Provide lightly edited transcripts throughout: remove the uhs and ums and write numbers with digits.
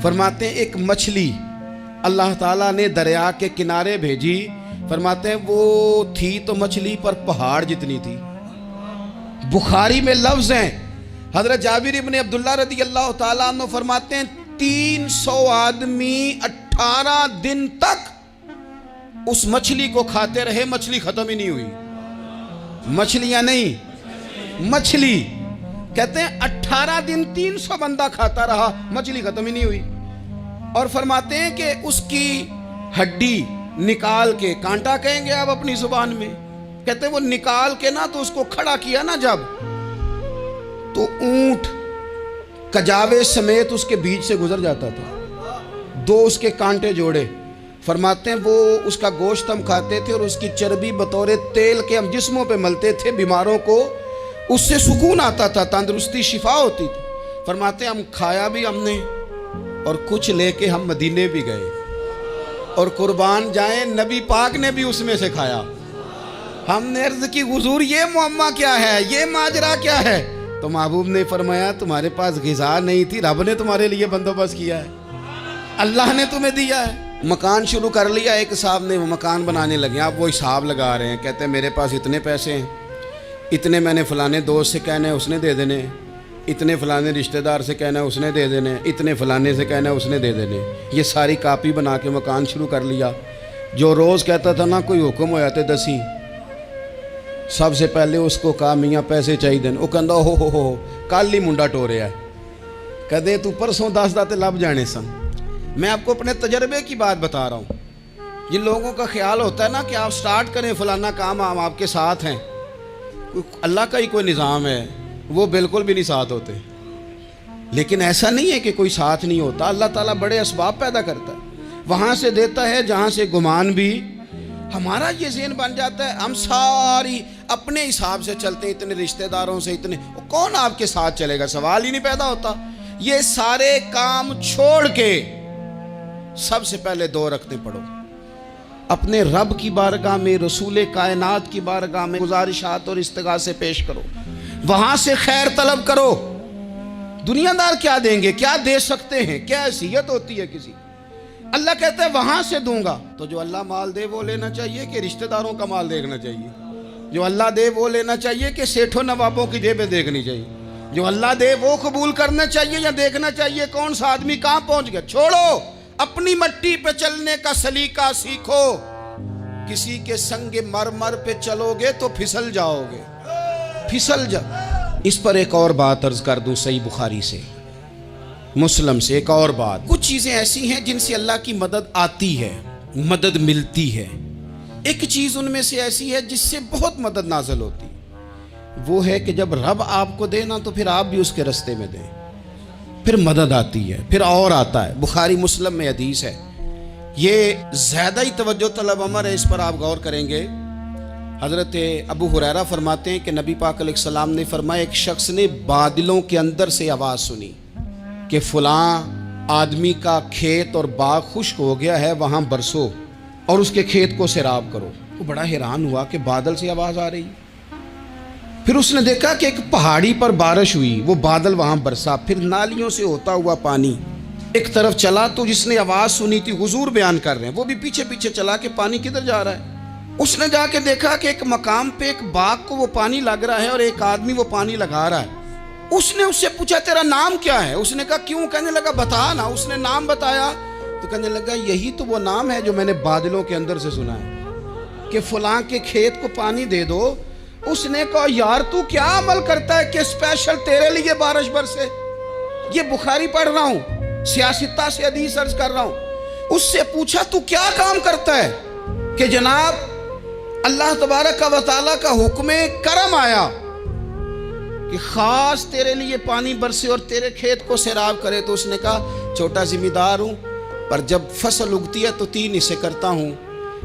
فرماتے ہیں ایک مچھلی اللہ تعالیٰ نے دریا کے کنارے بھیجی. فرماتے ہیں وہ تھی تو مچھلی پر پہاڑ جتنی تھی. بخاری میں لفظ ہیں, حضرت جابر ابن عبداللہ رضی اللہ تعالیٰ عنہ فرماتے ہیں 300 آدمی 18 دن تک اس مچھلی کو کھاتے رہے, مچھلی ختم ہی نہیں ہوئی. مچھلیاں نہیں, مچھلی. کہتے ہیں 18 دن 300 بندہ کھاتا رہا, مچھلی ختم ہی نہیں ہوئی. اور فرماتے ہیں کہ اس کی ہڈی نکال کے, کانٹا کہیں گے آپ اپنی زبان میں, کہتے ہیں وہ نکال کے نا تو اس کو کھڑا کیا نا جب, تو اونٹ کجاوے سمیت اس کے بیچ سے گزر جاتا تھا. 2 اس کے کانٹے جوڑے. فرماتے ہیں وہ اس کا گوشت ہم کھاتے تھے اور اس کی چربی بطور تیل کے ہم جسموں پہ ملتے تھے. بیماروں کو اس سے سکون آتا تھا, تندرستی شفا ہوتی تھی. فرماتے ہیں ہم کھایا بھی ہم نے, اور کچھ لے کے ہم مدینے بھی گئے, اور قربان جائیں نبی پاک نے بھی اس میں سے کھایا. ہم نے عرض کی حضور یہ معمہ کیا ہے, یہ ماجرا کیا ہے؟ تو محبوب نے فرمایا تمہارے پاس غذا نہیں تھی, رب نے تمہارے لیے بندوبست کیا ہے, اللہ نے تمہیں دیا ہے. مکان شروع کر لیا, ایک صاحب نے وہ مکان بنانے لگے. آپ وہ حساب لگا رہے ہیں, کہتے ہیں میرے پاس اتنے پیسے ہیں, اتنے میں نے فلانے دوست سے کہنا ہے اس نے دے دینے, اتنے فلانے رشتہ دار سے کہنا ہے اس نے دے دینے, اتنے فلانے سے کہنا ہے اس نے دے دینے. یہ ساری کاپی بنا کے مکان شروع کر لیا. جو روز کہتا تھا نا کوئی حکم ہو جاتے 10 ہی, سب سے پہلے اس کو کہا میاں پیسے چاہیے دین. وہ کہندا ہو کل ہی منڈا ٹوریا ہے, کہتے تو پرسوں 10 داتے لب جانے سن. میں آپ کو اپنے تجربے کی بات بتا رہا ہوں. جن لوگوں کا خیال ہوتا ہے نا کہ آپ سٹارٹ کریں فلانا کام, ہم آپ کے ساتھ ہیں, اللہ کا ہی کوئی نظام ہے, وہ بالکل بھی نہیں ساتھ ہوتے. لیکن ایسا نہیں ہے کہ کوئی ساتھ نہیں ہوتا. اللہ تعالیٰ بڑے اسباب پیدا کرتا ہے, وہاں سے دیتا ہے جہاں سے گمان بھی. ہمارا یہ ذہن بن جاتا ہے ہم ساری اپنے حساب سے چلتے ہیں, اتنے رشتہ داروں سے اتنے, کون آپ کے ساتھ چلے گا, سوال ہی نہیں پیدا ہوتا. یہ سارے کام چھوڑ کے سب سے پہلے 2 رکعتیں پڑھو, اپنے رب کی بارگاہ میں, رسول کائنات کی بارگاہ میں گزارشات اور استغاثے پیش کرو, وہاں سے خیر طلب کرو. دنیا دار کیا دیں گے, کیا دے سکتے ہیں, کیا حیثیت ہوتی ہے کسی. اللہ کہتا ہے وہاں سے دوں گا. تو جو اللہ مال دے وہ لینا چاہیے کہ رشتہ داروں کا مال دیکھنا چاہیے؟ جو اللہ دے وہ لینا چاہیے کہ سیٹھوں نوابوں کی جیبیں دیکھنی چاہیے؟ جو اللہ دے وہ قبول کرنا چاہیے یا دیکھنا چاہیے کون سا آدمی کہاں پہنچ گیا؟ چھوڑو, اپنی مٹی پہ چلنے کا سلیقہ سیکھو. کسی کے سنگ مرمر پہ چلو گے تو پھسل جاؤ گے, پھسل جاؤ. اس پر ایک اور بات عرض کر دوں, صحیح بخاری سے, مسلم سے ایک اور بات. کچھ چیزیں ایسی ہیں جن سے اللہ کی مدد آتی ہے, مدد ملتی ہے. ایک چیز ان میں سے ایسی ہے جس سے بہت مدد نازل ہوتی, وہ ہے کہ جب رب آپ کو دے نا تو پھر آپ بھی اس کے رستے میں دیں, پھر مدد آتی ہے, پھر اور آتا ہے. بخاری مسلم میں حدیث ہے, یہ زیادہ ہی توجہ طلب امر ہے, اس پر آپ غور کریں گے. حضرت ابو ہریرہ فرماتے ہیں کہ نبی پاک علیہ السلام نے فرمایا ایک شخص نے بادلوں کے اندر سے آواز سنی کہ فلاں آدمی کا کھیت اور باغ خشک ہو گیا ہے, وہاں برسو اور اس کے کھیت کو سیراب کرو. وہ بڑا حیران ہوا کہ بادل سے آواز آ رہی. پھر اس نے دیکھا کہ ایک پہاڑی پر بارش ہوئی, وہ بادل وہاں برسا, پھر نالیوں سے ہوتا ہوا پانی ایک طرف چلا. تو جس نے آواز سنی تھی, حضور بیان کر رہے ہیں, وہ بھی پیچھے پیچھے چلا کہ پانی کدھر جا رہا ہے. اس نے جا کے دیکھا کہ ایک مقام پہ ایک باغ کو وہ پانی لگ رہا ہے اور ایک آدمی وہ پانی لگا رہا ہے. اس نے اس سے پوچھا تیرا نام کیا ہے؟ اس نے کہا کیوں؟ کہنے لگا بتا نا. اس نے نام بتایا تو کہنے لگا یہی تو وہ نام ہے جو میں نے بادلوں کے اندر سے سنا ہے کہ فلاں کے کھیت کو پانی دے دو. اس نے کہا یار تو کیا عمل کرتا ہے کہ اسپیشل تیرے لیے بارش برسے. یہ بخاری پڑھ رہا ہوں, سیاستہ سے حدیث عرض کر رہا ہوں. اس سے پوچھا تو کیا کام کرتا ہے کہ جناب اللہ تبارک و تعالیٰ کا حکم کرم آیا کہ خاص تیرے لیے پانی برسے اور تیرے کھیت کو سیراب کرے. تو اس نے کہا چھوٹا ذمہ دار ہوں, پر جب فصل اگتی ہے تو 3 حصے کرتا ہوں.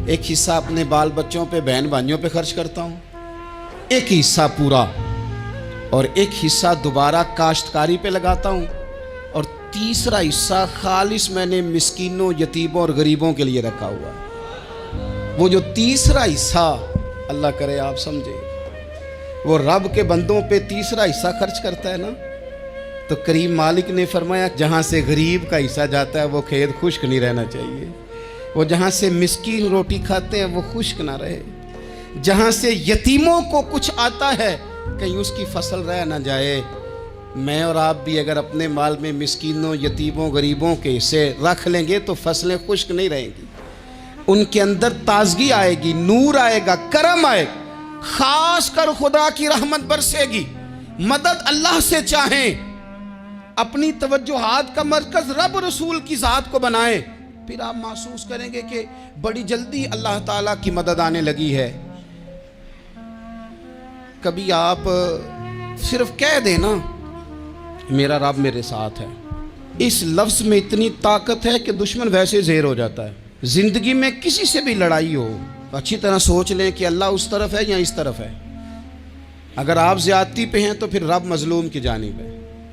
ایک حصہ اپنے بال بچوں پہ, بہن بھائیوں پہ خرچ کرتا ہوں, ایک حصہ پورا, اور ایک حصہ دوبارہ کاشتکاری پہ لگاتا ہوں, اور تیسرا حصہ خالص میں نے مسکینوں, یتیموں اور غریبوں کے لیے رکھا ہوا ہے. وہ جو تیسرا حصہ, اللہ کرے آپ سمجھے, وہ رب کے بندوں پہ تیسرا حصہ خرچ کرتا ہے نا, تو کریم مالک نے فرمایا جہاں سے غریب کا حصہ جاتا ہے وہ کھیت خشک نہیں رہنا چاہیے، وہ جہاں سے مسکین روٹی کھاتے ہیں وہ خشک نہ رہے، جہاں سے یتیموں کو کچھ آتا ہے کہیں اس کی فصل رہ نہ جائے۔ میں اور آپ بھی اگر اپنے مال میں مسکینوں، یتیموں، غریبوں کے حصے رکھ لیں گے تو فصلیں خشک نہیں رہیں گی، ان کے اندر تازگی آئے گی، نور آئے گا، کرم آئے گا، خاص کر خدا کی رحمت برسے گی۔ مدد اللہ سے چاہیں، اپنی توجہات کا مرکز رب رسول کی ذات کو بنائیں، پھر آپ محسوس کریں گے کہ بڑی جلدی اللہ تعالیٰ کی مدد آنے لگی ہے۔ کبھی آپ صرف کہہ دیں نا میرا رب میرے ساتھ ہے، اس لفظ میں اتنی طاقت ہے کہ دشمن ویسے زہر ہو جاتا ہے۔ زندگی میں کسی سے بھی لڑائی ہو اچھی طرح سوچ لیں کہ اللہ اس طرف ہے یا اس طرف ہے۔ اگر آپ زیادتی پہ ہیں تو پھر رب مظلوم کی جانب ہے۔